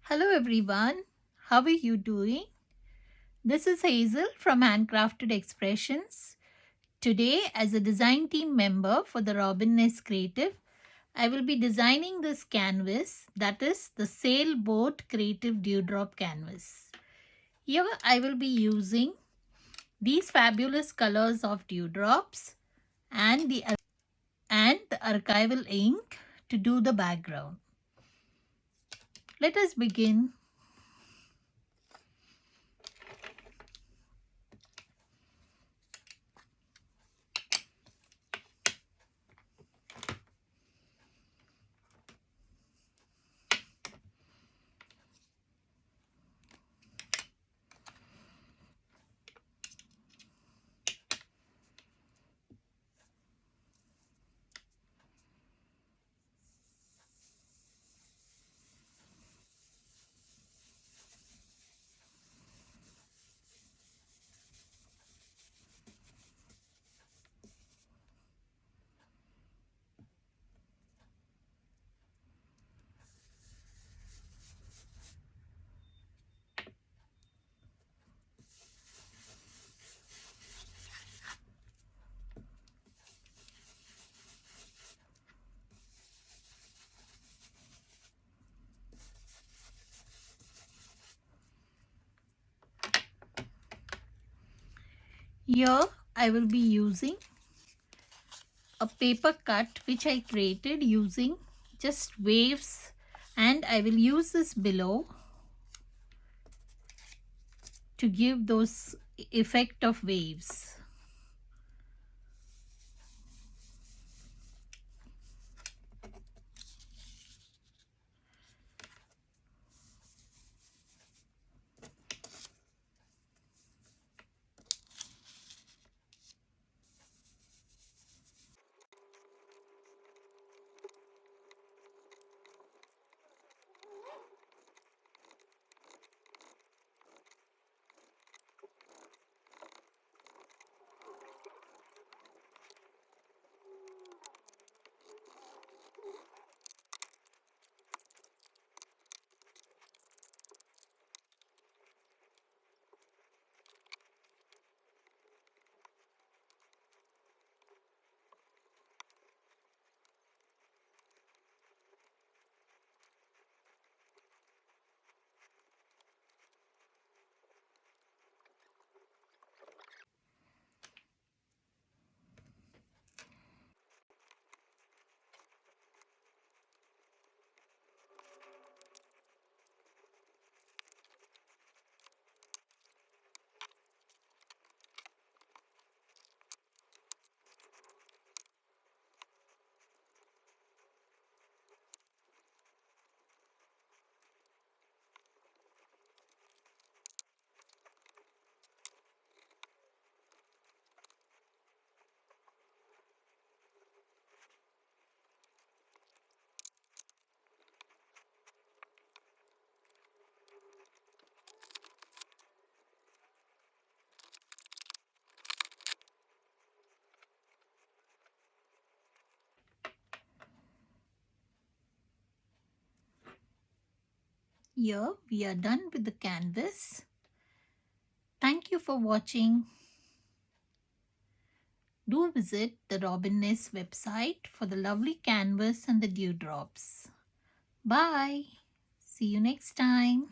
Hello everyone, how are you doing? This is Hazel from Handcrafted Expressions. Today, as a design team member for the Robin Nest Creative, I will be designing this canvas, that is the Sailboat Creative Dewdrop Canvas. Here I will be using these fabulous colors of dewdrops and the archival ink to do the background. Let us begin. Here I will be using a paper cut which I created using just waves, and I will use this below to give those effect of waves. Here we are done with the canvas. Thank you for watching. Do visit the Robin Nest website for the lovely canvas and the dewdrops. Bye. See you next time.